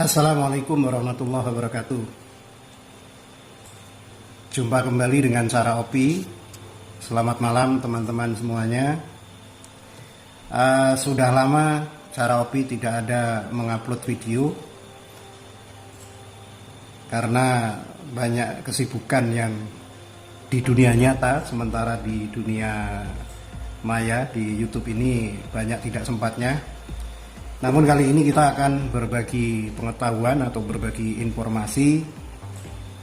Assalamualaikum warahmatullahi wabarakatuh. Jumpa kembali dengan Cara Opi. Selamat malam teman-teman semuanya. Sudah lama Cara Opi tidak ada mengupload video karena banyak kesibukan yang di dunia nyata, sementara di dunia maya di YouTube ini banyak tidak sempatnya. Namun kali ini kita akan berbagi pengetahuan atau berbagi informasi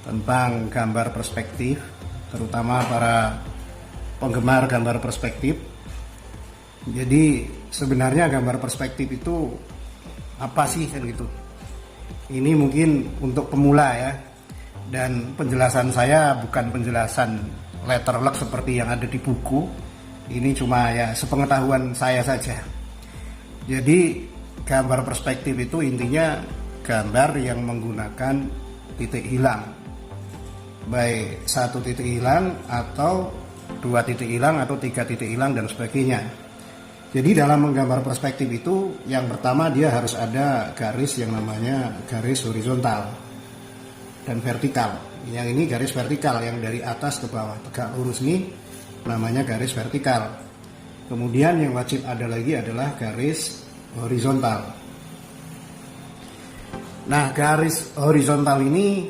tentang gambar perspektif, terutama para penggemar gambar perspektif. Jadi sebenarnya gambar perspektif itu apa sih kan gitu. Ini mungkin untuk pemula ya. Dan penjelasan saya bukan penjelasan letterlock seperti yang ada di buku. Ini cuma ya sepengetahuan saya saja. Jadi gambar perspektif itu intinya gambar yang menggunakan titik hilang, baik satu titik hilang atau dua titik hilang atau tiga titik hilang dan sebagainya. Jadi dalam menggambar perspektif itu yang pertama dia harus ada garis yang namanya garis horizontal dan vertikal. Yang ini garis vertikal yang dari atas ke bawah tegak lurus ini namanya garis vertikal. Kemudian yang wajib ada lagi adalah garis horizontal. Nah, garis horizontal ini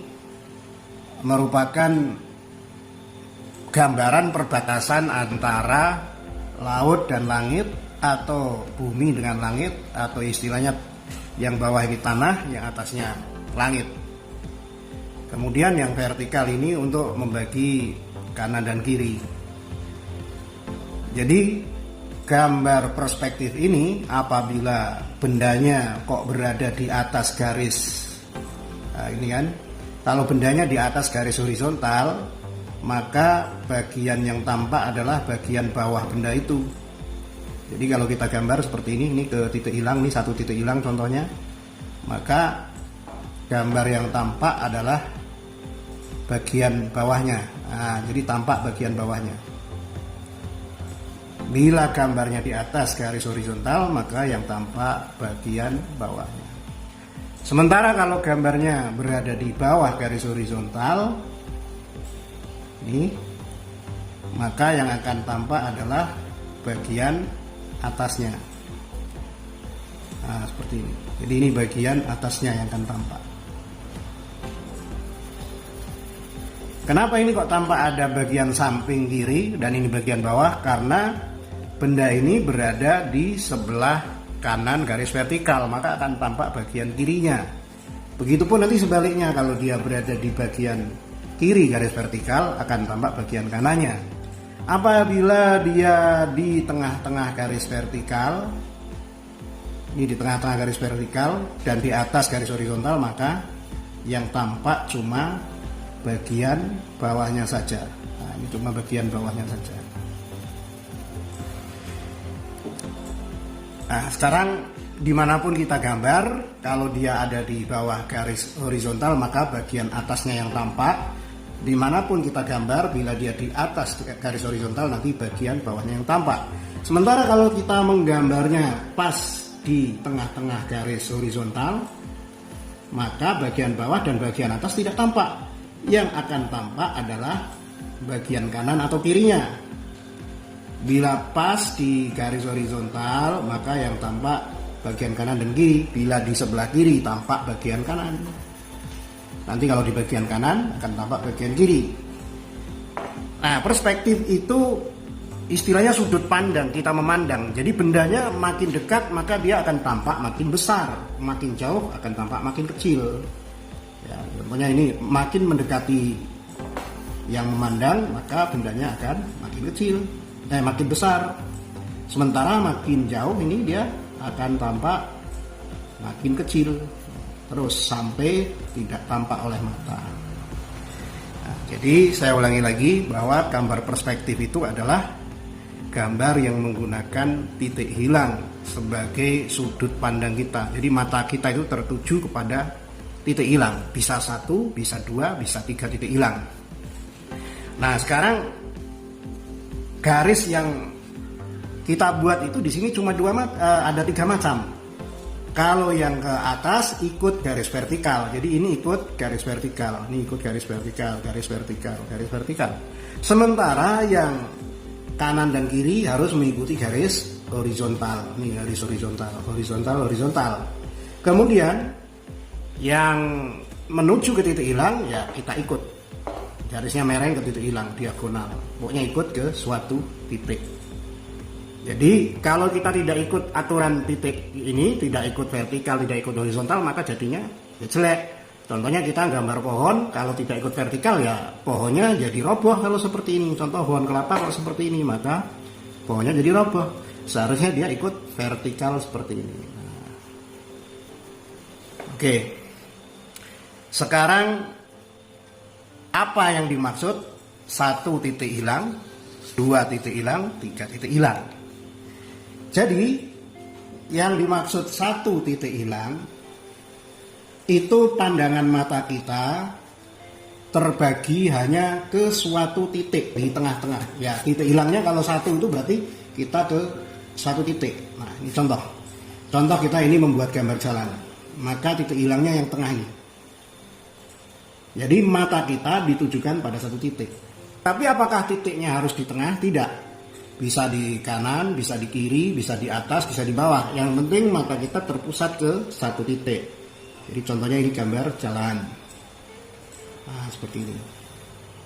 merupakan gambaran perbatasan antara laut dan langit atau bumi dengan langit, atau istilahnya yang bawah ini tanah, yang atasnya langit. Kemudian yang vertikal ini untuk membagi kanan dan kiri. Jadi gambar perspektif ini apabila bendanya kok berada di atas garis, nah ini kan, kalau bendanya di atas garis horizontal, maka bagian yang tampak adalah bagian bawah benda itu. Jadi kalau kita gambar seperti ini ke titik hilang, ini satu titik hilang contohnya, maka gambar yang tampak adalah bagian bawahnya. Nah, jadi tampak bagian bawahnya. Bila gambarnya di atas garis horizontal, maka yang tampak bagian bawahnya. Sementara kalau gambarnya berada di bawah garis horizontal, ini, maka yang akan tampak adalah bagian atasnya. Nah, seperti ini. Jadi ini bagian atasnya yang akan tampak. Kenapa ini kok tampak ada bagian samping kiri dan ini bagian bawah? Karena benda ini berada di sebelah kanan garis vertikal, maka akan tampak bagian kirinya. Begitupun nanti sebaliknya, kalau dia berada di bagian kiri garis vertikal, akan tampak bagian kanannya. Apabila dia di tengah-tengah garis vertikal, ini di tengah-tengah garis vertikal dan di atas garis horizontal, maka yang tampak cuma bagian bawahnya saja. Nah, ini cuma bagian bawahnya saja. Nah, sekarang dimanapun kita gambar, kalau dia ada di bawah garis horizontal, maka bagian atasnya yang tampak. Dimanapun kita gambar, bila dia di atas garis horizontal, nanti bagian bawahnya yang tampak. Sementara kalau kita menggambarnya pas di tengah-tengah garis horizontal, maka bagian bawah dan bagian atas tidak tampak. Yang akan tampak adalah bagian kanan atau kirinya. Bila pas di garis horizontal, maka yang tampak bagian kanan dan kiri. Bila di sebelah kiri, tampak bagian kanan. Nanti kalau di bagian kanan, akan tampak bagian kiri. Nah, perspektif itu istilahnya sudut pandang, kita memandang. Jadi bendanya makin dekat, maka dia akan tampak makin besar. Makin jauh, akan tampak makin kecil. Ya, contohnya ini, makin mendekati yang memandang, maka bendanya akan makin kecil. Makin besar. Sementara makin jauh ini dia akan tampak makin kecil, terus sampai tidak tampak oleh mata. Nah, jadi saya ulangi lagi bahwa gambar perspektif itu adalah gambar yang menggunakan titik hilang sebagai sudut pandang kita. Jadi mata kita itu tertuju kepada titik hilang, bisa satu, bisa dua, bisa tiga titik hilang. Nah, sekarang garis yang kita buat itu di sini cuma ada tiga macam. Kalau yang ke atas ikut garis vertikal. Jadi ini ikut garis vertikal, ini ikut garis vertikal, garis vertikal, garis vertikal. Sementara yang kanan dan kiri harus mengikuti garis horizontal. Ini garis horizontal, horizontal, horizontal. Kemudian yang menuju ke titik hilang ya kita ikut. Garisnya mereng ke titik hilang, diagonal. Pokoknya ikut ke suatu titik. Jadi kalau kita tidak ikut aturan titik ini, tidak ikut vertikal, tidak ikut horizontal, maka jadinya ya jelek. Contohnya kita gambar pohon, kalau tidak ikut vertikal ya pohonnya jadi roboh kalau seperti ini. Contoh pohon kelapa kalau seperti ini, maka pohonnya jadi roboh. Seharusnya dia ikut vertikal seperti ini. Nah. Oke. Sekarang apa yang dimaksud 1 titik hilang, 2 titik hilang, 3 titik hilang? Jadi yang dimaksud 1 titik hilang itu pandangan mata kita terbagi hanya ke suatu titik di tengah-tengah. Ya, titik hilangnya kalau 1 itu berarti kita ke 1 titik. Nah, ini contoh. Contoh kita ini membuat gambar jalan. Maka titik hilangnya yang tengah ini. Jadi mata kita ditujukan pada 1 titik. Tapi apakah titiknya harus di tengah? Tidak. Bisa di kanan, bisa di kiri, bisa di atas, bisa di bawah. Yang penting mata kita terpusat ke 1 titik. Jadi contohnya ini gambar jalan. Nah, seperti ini.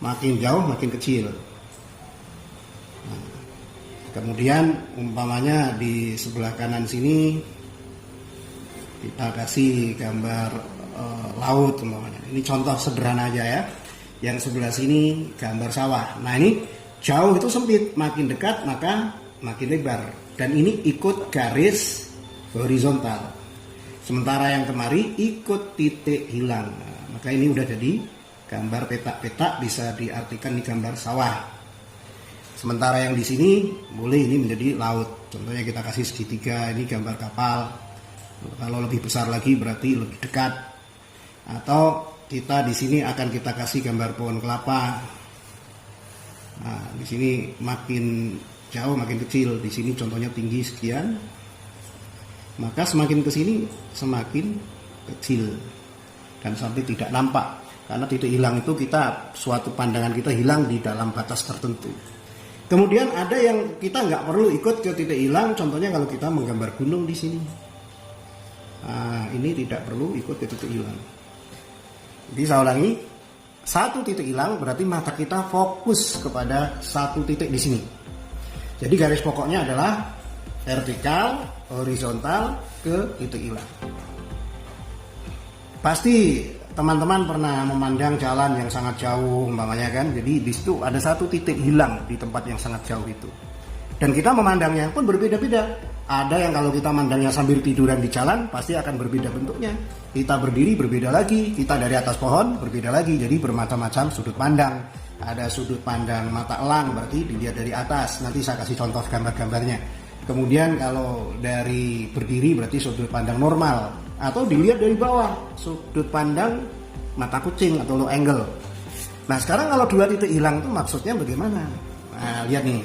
Makin jauh makin kecil. Nah, kemudian umpamanya di sebelah kanan sini kita kasih gambar laut umpamanya. Ini contoh sederhana aja ya. Yang sebelah sini gambar sawah. Nah, ini jauh itu sempit, makin dekat maka makin lebar. Dan ini ikut garis horizontal. Sementara yang kemari ikut titik hilang. Nah, maka ini udah jadi gambar petak-petak, bisa diartikan di gambar sawah. Sementara yang di sini boleh ini menjadi laut. Contohnya kita kasih segitiga, ini gambar kapal. Kalau lebih besar lagi berarti lebih dekat. Atau kita di sini akan kita kasih gambar pohon kelapa. Nah, di sini makin jauh makin kecil, di sini contohnya tinggi sekian, maka semakin ke sini semakin kecil dan sampai tidak nampak, karena titik hilang itu kita suatu pandangan kita hilang di dalam batas tertentu. Kemudian ada yang kita nggak perlu ikut ke titik hilang, contohnya kalau kita menggambar gunung di sini, nah, ini tidak perlu ikut ke titik hilang. Jadi saya ulangi. 1 titik hilang berarti mata kita fokus kepada 1 titik di sini. Jadi garis pokoknya adalah vertikal, horizontal ke titik hilang. Pasti teman-teman pernah memandang jalan yang sangat jauh umpamanya kan. Jadi di situ ada 1 titik hilang di tempat yang sangat jauh itu. Dan kita memandangnya pun berbeda-beda. Ada yang kalau kita mandangnya sambil tiduran di jalan pasti akan berbeda bentuknya. Kita berdiri berbeda lagi, kita dari atas pohon berbeda lagi. Jadi bermacam-macam sudut pandang. Ada sudut pandang mata elang berarti dilihat dari atas. Nanti saya kasih contoh gambar-gambarnya. Kemudian kalau dari berdiri berarti sudut pandang normal. Atau dilihat dari bawah, sudut pandang mata kucing atau low angle. Nah sekarang kalau 2 titik hilang itu maksudnya bagaimana? Nah lihat nih.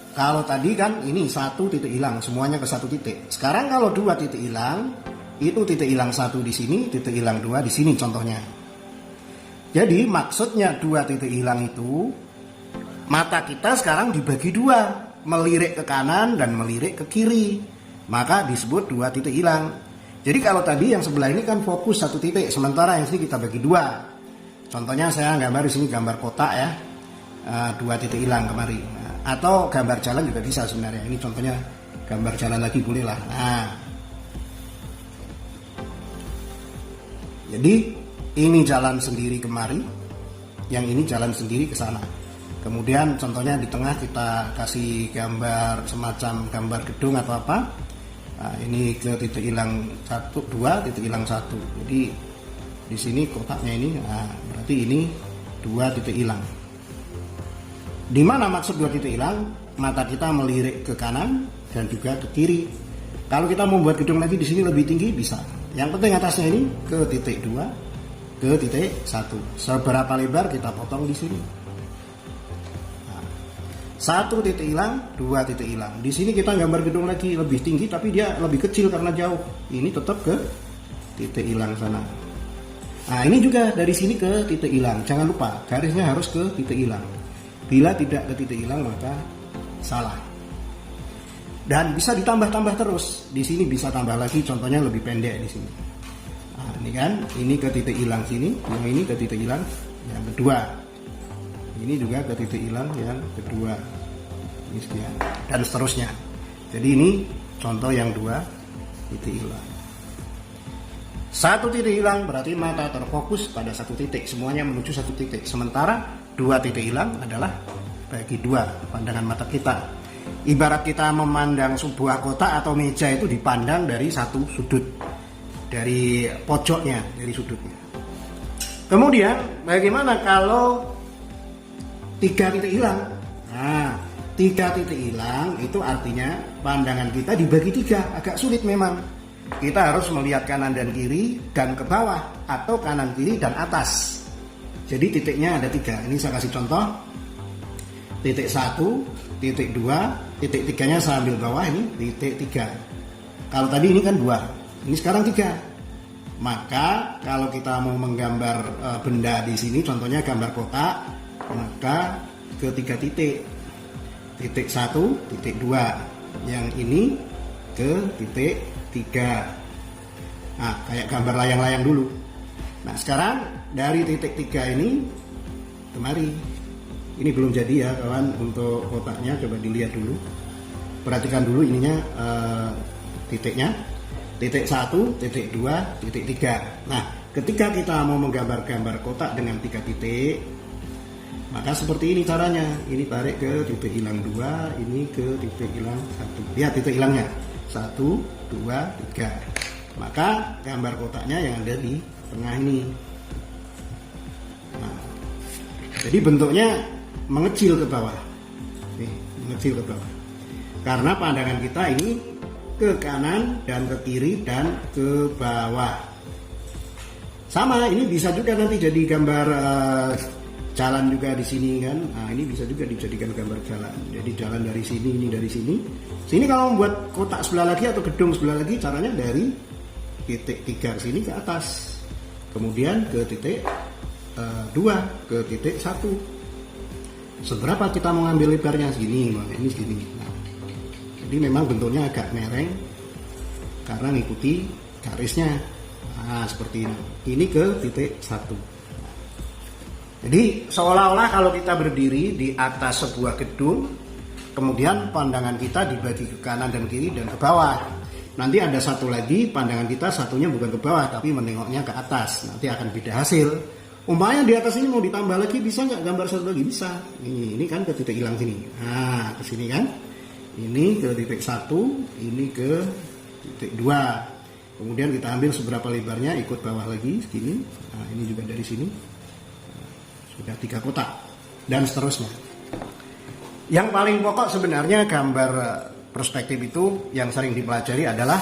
Kalau tadi kan ini 1 titik hilang, semuanya ke 1 titik. Sekarang kalau 2 titik hilang, itu titik hilang 1 di sini, titik hilang 2 di sini contohnya. Jadi maksudnya 2 titik hilang itu, mata kita sekarang dibagi 2, melirik ke kanan dan melirik ke kiri. Maka disebut 2 titik hilang. Jadi kalau tadi yang sebelah ini kan fokus 1 titik, sementara yang sini kita bagi 2. Contohnya saya gambar di sini gambar kotak ya, 2 titik hilang kemari. Atau gambar jalan juga bisa sebenarnya. Ini contohnya gambar jalan lagi boleh lah. Nah, jadi ini jalan sendiri kemari, yang ini jalan sendiri ke sana. Kemudian contohnya di tengah kita kasih gambar semacam gambar gedung atau apa. Nah, ini ke titik hilang 1, 2, titik hilang 1. Jadi di sini kotaknya ini, nah, berarti ini 2 titik hilang. Di mana maksud 2 titik hilang? Mata kita melirik ke kanan dan juga ke kiri. Kalau kita membuat gedung lagi di sini lebih tinggi bisa. Yang penting atasnya ini ke titik 2, ke titik 1. Seberapa lebar kita potong di sini. Nah, Satu titik hilang, dua titik hilang. Di sini kita gambar gedung lagi lebih tinggi, tapi dia lebih kecil karena jauh. Ini tetap ke titik hilang sana. Nah, ini juga dari sini ke titik hilang. Jangan lupa, garisnya harus ke titik hilang. Bila tidak ke titik hilang, maka salah. Dan bisa ditambah-tambah terus. Di sini bisa tambah lagi, contohnya lebih pendek di sini. Nah, ini kan, ini ke titik hilang sini, yang ini ke titik hilang yang kedua. Ini juga ke titik hilang yang kedua. Ini sekian. Dan seterusnya. Jadi ini contoh yang dua titik hilang. Satu titik hilang berarti mata terfokus pada satu titik. Semuanya menuju satu titik. Sementara dua titik hilang adalah bagi dua pandangan mata kita. Ibarat kita memandang sebuah kotak atau meja itu dipandang dari satu sudut. Dari pojoknya, dari sudutnya. Kemudian bagaimana kalau tiga titik hilang? Nah, tiga titik hilang itu artinya pandangan kita dibagi tiga. Agak sulit memang. Kita harus melihat kanan dan kiri dan ke bawah, atau kanan kiri dan atas. Jadi titiknya ada tiga. Ini saya kasih contoh. Titik 1, titik 2, titik 3-nya saya ambil bawah, ini titik 3. Kalau tadi ini kan 2, ini sekarang 3. Maka kalau kita mau menggambar benda di sini, contohnya gambar kotak, maka ke 3 titik. Titik 1, titik 2. Yang ini ke titik 3. Nah, kayak gambar layang-layang dulu. Nah, sekarang dari titik 3 ini kemari. Ini belum jadi ya kawan, untuk kotaknya coba dilihat dulu. Perhatikan dulu ininya titiknya. Titik 1, titik 2, titik 3. Nah, ketika kita mau menggambar-gambar kotak dengan 3 titik, maka seperti ini caranya. Ini tarik ke titik hilang 2, ini ke titik hilang 1. Lihat titik hilangnya. 1, 2, 3. Maka gambar kotaknya yang ada di tengah ini. Nah, jadi bentuknya mengecil ke bawah. Nih, mengecil ke bawah. Karena pandangan kita ini ke kanan dan ke kiri dan ke bawah. Sama, ini bisa juga nanti jadi gambar jalan juga di sini kan. Nah, ini bisa juga dijadikan gambar jalan. Jadi jalan dari sini, ini dari sini. Sini kalau membuat kotak sebelah lagi atau gedung sebelah lagi, caranya dari titik 3 sini ke atas. Kemudian ke titik 2, ke titik 1. Seberapa kita mau ngambil lebarnya? Segini, ini segini. Nah, jadi memang bentuknya agak mereng karena ngikuti garisnya. Nah, seperti ini. Ini ke titik 1. Jadi seolah-olah kalau kita berdiri di atas sebuah gedung, kemudian pandangan kita dibagi ke kanan dan kiri dan ke bawah. Nanti ada satu lagi, pandangan kita satunya bukan ke bawah tapi menengoknya ke atas. Nanti akan beda hasil. Umpamanya di atas ini mau ditambah lagi, bisa nggak gambar satu lagi? Bisa. Ini kan ke titik hilang sini. Nah, ke sini kan. Ini ke titik 1, ini ke titik 2. Kemudian kita ambil seberapa lebarnya, ikut bawah lagi segini. Nah, ini juga dari sini. Sudah 3 kotak dan seterusnya. Yang paling pokok sebenarnya gambar perspektif itu yang sering dipelajari adalah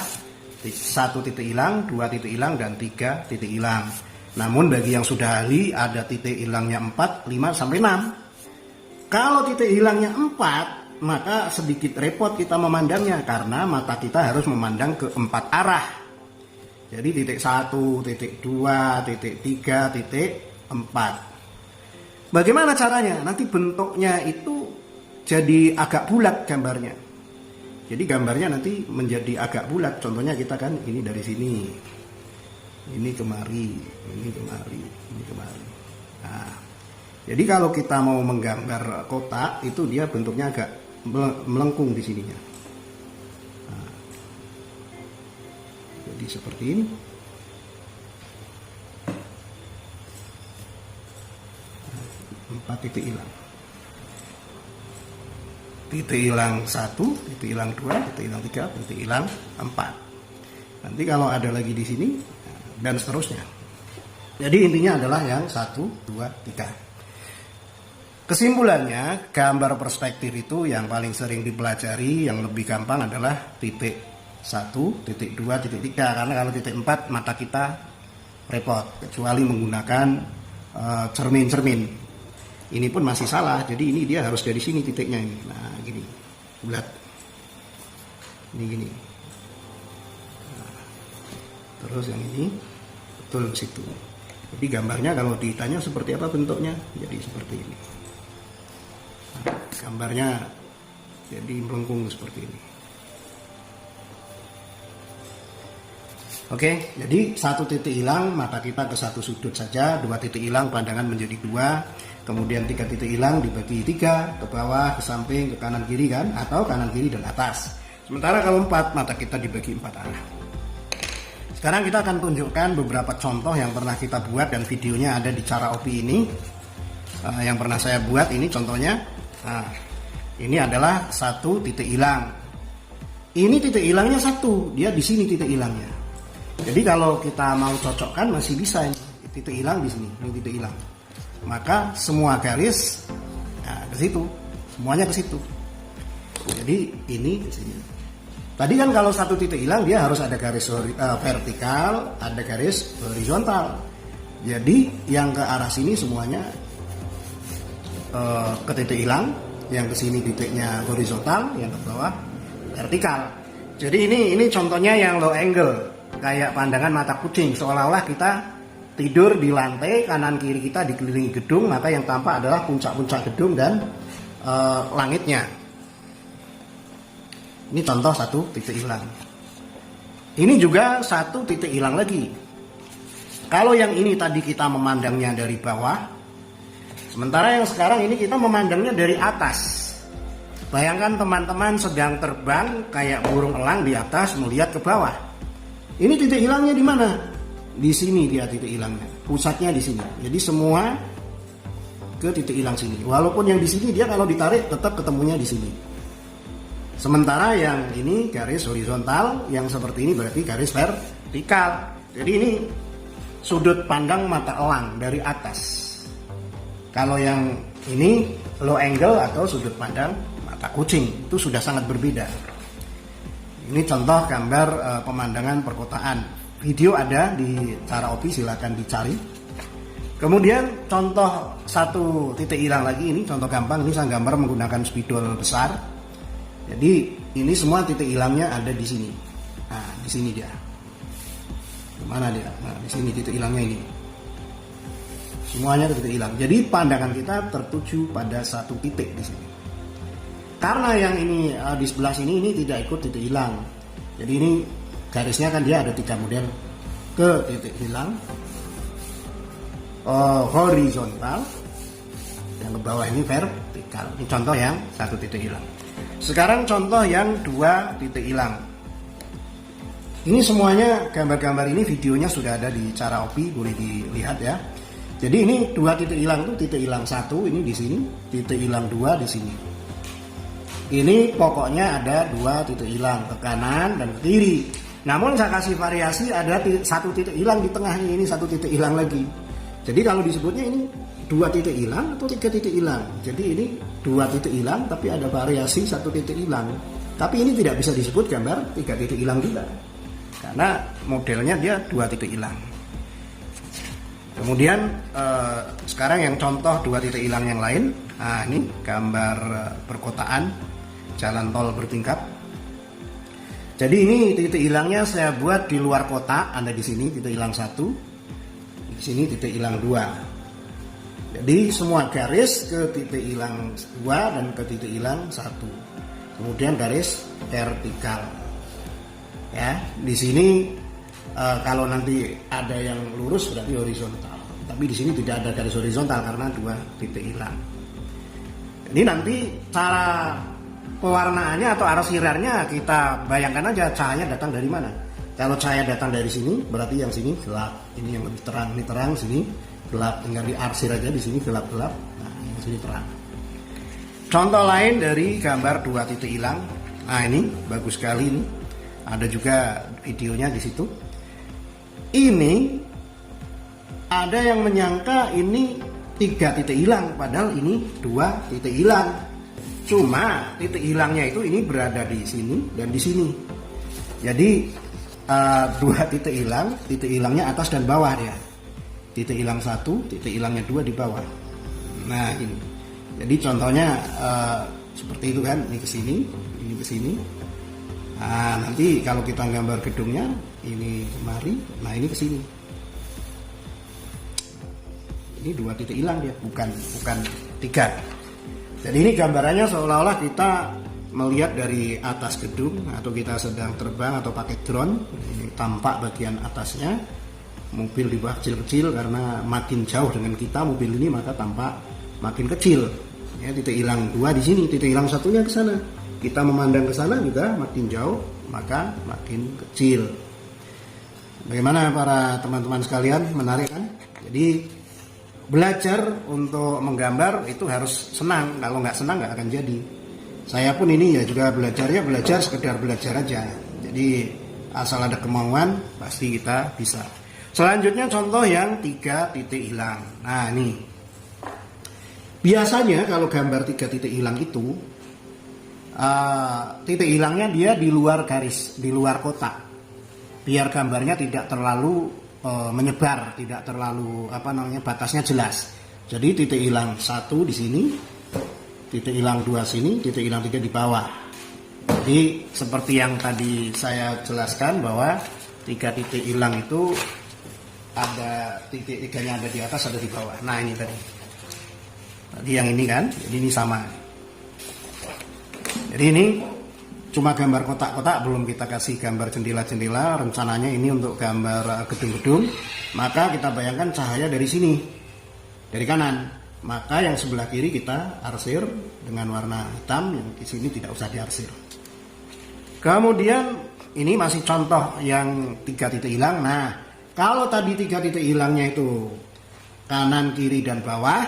1 titik hilang, 2 titik hilang, dan 3 titik hilang. Namun bagi yang sudah ahli ada titik hilangnya 4, 5, sampai 6. Kalau titik hilangnya 4, maka sedikit repot kita memandangnya karena mata kita harus memandang ke 4 arah. Jadi titik 1, titik 2, titik 3, titik 4. Bagaimana caranya? Nanti bentuknya itu jadi agak bulat gambarnya. Jadi gambarnya nanti menjadi agak bulat. Contohnya kita kan ini dari sini. Ini kemari, ini kemari, ini kemari. Nah, jadi kalau kita mau menggambar kotak itu dia bentuknya agak melengkung di sininya. Nah, jadi seperti ini. Nah, 4 titik hilang. Titik hilang 1, titik hilang 2, titik hilang 3, titik hilang 4. Nanti kalau ada lagi di sini dan seterusnya. Jadi intinya adalah yang 1, 2, 3. Kesimpulannya, gambar perspektif itu yang paling sering dipelajari, yang lebih gampang adalah titik 1, titik 2, titik 3. Karena kalau titik 4 mata kita repot, kecuali menggunakan cermin-cermin. Ini pun masih salah, jadi ini dia harus dari sini titiknya ini. Nah gini, bulat. Ini gini. Nah, terus yang ini betul ke situ. Jadi gambarnya kalau ditanya seperti apa bentuknya, jadi seperti ini. Nah, gambarnya jadi melengkung seperti ini. Oke, jadi satu titik hilang mata kita ke satu sudut saja, dua titik hilang pandangan menjadi dua, kemudian tiga titik hilang dibagi tiga, ke bawah, ke samping, ke kanan kiri kan, atau kanan kiri dan atas. Sementara kalau empat, mata kita dibagi empat arah. Sekarang kita akan tunjukkan beberapa contoh yang pernah kita buat dan videonya ada di Cara Opi ini. Yang pernah saya buat ini contohnya. Nah, ini adalah satu titik hilang. Ini titik hilangnya satu, dia di sini titik hilangnya. Jadi kalau kita mau cocokkan masih bisa ini. Titik hilang di sini, ini titik hilang. Maka semua garis ke situ, semuanya ke situ. Jadi ini ke sini. Tadi kan kalau satu titik hilang dia harus ada garis vertikal, ada garis horizontal. Jadi yang ke arah sini semuanya ke titik hilang, yang ke sini titiknya horizontal, yang ke bawah vertikal. Jadi ini contohnya yang low angle, kayak pandangan mata kucing, seolah-olah kita tidur di lantai, kanan kiri kita dikelilingi gedung, maka yang tampak adalah puncak-puncak gedung dan langitnya. Ini contoh satu titik hilang. Ini juga satu titik hilang lagi. Kalau yang ini tadi kita memandangnya dari bawah, sementara yang sekarang ini kita memandangnya dari atas. Bayangkan teman-teman sedang terbang kayak burung elang di atas melihat ke bawah. Ini titik hilangnya di mana? Di sini dia titik hilangnya. Pusatnya di sini. Jadi semua ke titik hilang sini. Walaupun yang di sini dia kalau ditarik tetap ketemunya di sini. Sementara yang ini garis horizontal, yang seperti ini berarti garis vertikal. Jadi ini sudut pandang mata elang dari atas. Kalau yang ini low angle atau sudut pandang mata kucing, itu sudah sangat berbeda. Ini contoh gambar pemandangan perkotaan. Video ada di Cara Opi, silakan dicari. Kemudian contoh satu titik hilang lagi, ini contoh gampang. Ini saya gambar menggunakan spidol besar. Jadi ini semua titik hilangnya ada di sini. Nah, di sini dia. Mana dia? Nah, di sini titik hilangnya ini. Semuanya titik hilang. Jadi pandangan kita tertuju pada satu titik di sini. Karena yang ini di sebelah sini ini tidak ikut titik hilang. Jadi ini garisnya kan dia ada 3 model. Ke titik hilang, horizontal, yang ke bawah ini vertikal. Ini contoh yang satu titik hilang. Sekarang contoh yang 2 titik hilang. Ini semuanya gambar-gambar ini videonya sudah ada di Cara Opi, boleh dilihat ya. Jadi ini 2 titik hilang itu titik hilang 1 ini di sini, titik hilang 2 di sini. Ini pokoknya ada 2 titik hilang ke kanan dan ke kiri. Namun saya kasih variasi ada 1 titik hilang di tengahnya, ini 1 titik hilang lagi. Jadi kalau disebutnya ini 2 titik hilang atau 3 titik hilang. Jadi ini 2 titik hilang tapi ada variasi 1 titik hilang. Tapi ini tidak bisa disebut gambar 3 titik hilang juga. Karena modelnya dia 2 titik hilang. Kemudian sekarang yang contoh 2 titik hilang yang lain. Nah ini gambar perkotaan, jalan tol bertingkat. Jadi ini titik hilangnya saya buat di luar kota. Ada di sini titik hilang 1, di sini titik hilang 2. Jadi semua garis ke titik hilang 2 dan ke titik hilang 1. Kemudian garis vertikal. Ya, di sini kalau nanti ada yang lurus berarti horizontal. Tapi di sini tidak ada garis horizontal karena 2 titik hilang. Ini nanti cara pewarnaannya atau arah sirarnya kita bayangkan aja cahaya datang dari mana. Kalau cahaya datang dari sini berarti yang sini gelap. Ini yang lebih terang, ini terang, sini gelap, tinggal diarsir aja di sini gelap-gelap. Nah, yang sini terang. Contoh lain dari gambar 2 titik hilang. Nah, ini bagus sekali ini. Ada juga videonya di situ. Ini ada yang menyangka ini 3 titik hilang, padahal ini 2 titik hilang. Cuma titik hilangnya itu ini berada di sini dan di sini. Jadi 2 titik hilang, titik hilangnya atas dan bawah dia. Titik hilang 1, titik hilangnya 2 di bawah. Nah ini, jadi contohnya seperti itu kan, ini ke sini, ini ke sini. Nah nanti kalau kita gambar gedungnya, ini kemari, nah ini ke sini. Ini 2 titik hilang dia, bukan 3. Jadi ini gambarannya seolah-olah kita melihat dari atas gedung atau kita sedang terbang atau pakai drone. Ini tampak bagian atasnya, mobil di bawah kecil-kecil karena makin jauh dengan kita mobil ini maka tampak makin kecil. Ya, titik hilang 2 di sini, titik hilang 1-nya ke sana. Kita memandang ke sana juga makin jauh maka makin kecil. Bagaimana para teman-teman sekalian, menarik kan? Jadi belajar untuk menggambar itu harus senang. Kalau nggak senang nggak akan jadi. Saya pun ini ya juga belajar sekedar belajar aja. Jadi asal ada kemauan pasti kita bisa. Selanjutnya contoh yang 3 titik hilang. Nah ini biasanya kalau gambar 3 titik hilang itu titik hilangnya dia di luar garis, di luar kotak, biar gambarnya tidak terlalu menyebar, tidak terlalu batasnya jelas. Jadi titik hilang 1 di sini, titik hilang 2 sini, titik hilang 3 di bawah. Jadi seperti yang tadi saya jelaskan bahwa 3 titik hilang itu ada titik 3-nya ada di atas, ada di bawah. Nah ini tadi yang ini kan, jadi ini sama. Jadi ini cuma gambar kotak-kotak, belum kita kasih gambar jendela-jendela. Rencananya ini untuk gambar gedung-gedung. Maka kita bayangkan cahaya dari sini, dari kanan. Maka yang sebelah kiri kita arsir dengan warna hitam, yang di sini tidak usah diarsir. Kemudian ini masih contoh yang 3 titik hilang. Nah, kalau tadi 3 titik hilangnya itu kanan, kiri, dan bawah,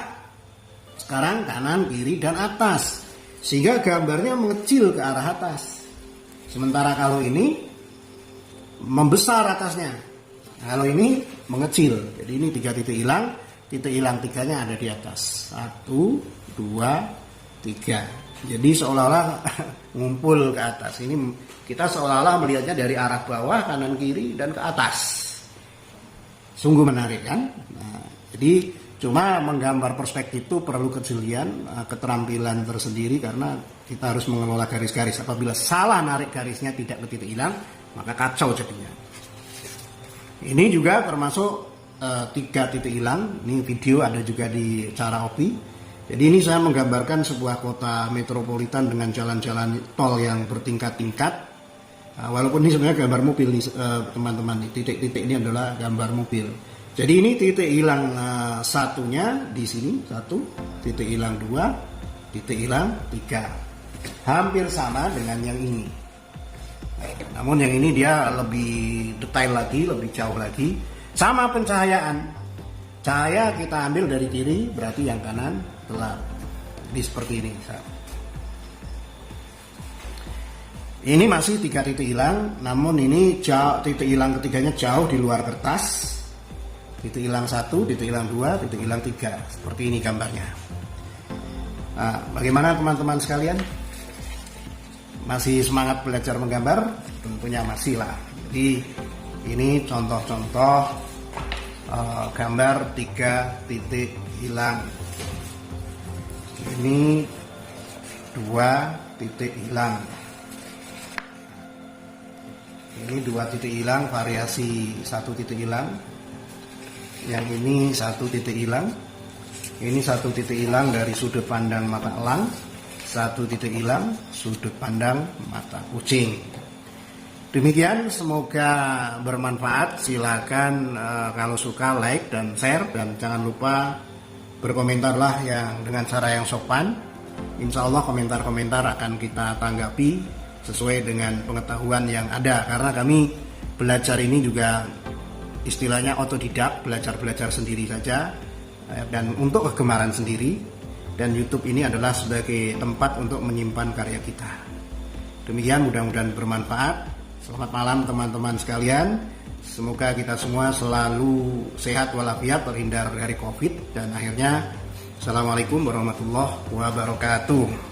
sekarang kanan, kiri, dan atas. Sehingga gambarnya mengecil ke arah atas. Sementara kalau ini membesar atasnya. Kalau ini mengecil. Jadi ini 3 titik hilang 3-nya ada di atas. 1, 2, 3. Jadi seolah-olah ngumpul ke atas. Ini kita seolah-olah melihatnya dari arah bawah, kanan, kiri, dan ke atas. Sungguh menarik kan? Nah, jadi cuma menggambar perspektif itu perlu kejelian, keterampilan tersendiri karena kita harus mengelola garis-garis. Apabila salah narik garisnya tidak ke titik hilang, maka kacau jadinya. Ini juga termasuk 3 titik hilang. Ini video ada juga di Cara Opi. Jadi ini saya menggambarkan sebuah kota metropolitan dengan jalan-jalan tol yang bertingkat-tingkat. Walaupun ini sebenarnya gambar mobil nih, teman-teman. Titik-titik ini adalah gambar mobil. Jadi ini titik hilang 1-nya di sini 1, titik hilang 2, titik hilang 3. Hampir sama dengan yang ini. Namun yang ini dia lebih detail lagi, lebih jauh lagi. Sama pencahayaan. Cahaya kita ambil dari kiri, berarti yang kanan gelap. Jadi seperti ini. Ini masih 3 titik hilang, namun ini jauh, titik hilang ketiganya jauh di luar kertas. Titik hilang 1, titik hilang 2, titik hilang 3. Seperti ini gambarnya. Nah, bagaimana teman-teman sekalian? Masih semangat belajar menggambar? Tentunya masih lah. Jadi ini contoh-contoh gambar 3 titik hilang. Ini 2 titik hilang. Ini 2 titik hilang, variasi 1 titik hilang. Yang ini 1 titik hilang. Ini 1 titik hilang dari sudut pandang mata elang. 1 titik hilang sudut pandang mata kucing. Demikian, semoga bermanfaat. Silakan kalau suka like dan share, dan jangan lupa berkomentarlah yang dengan cara yang sopan. Insya Allah komentar-komentar akan kita tanggapi sesuai dengan pengetahuan yang ada, karena kami belajar ini juga istilahnya otodidak, belajar sendiri saja dan untuk kegemaran sendiri, dan YouTube ini adalah sebagai tempat untuk menyimpan karya kita. Demikian, mudah-mudahan bermanfaat. Selamat malam teman-teman sekalian. Semoga kita semua selalu sehat walafiat, terhindar dari COVID, dan akhirnya Assalamualaikum warahmatullahi wabarakatuh.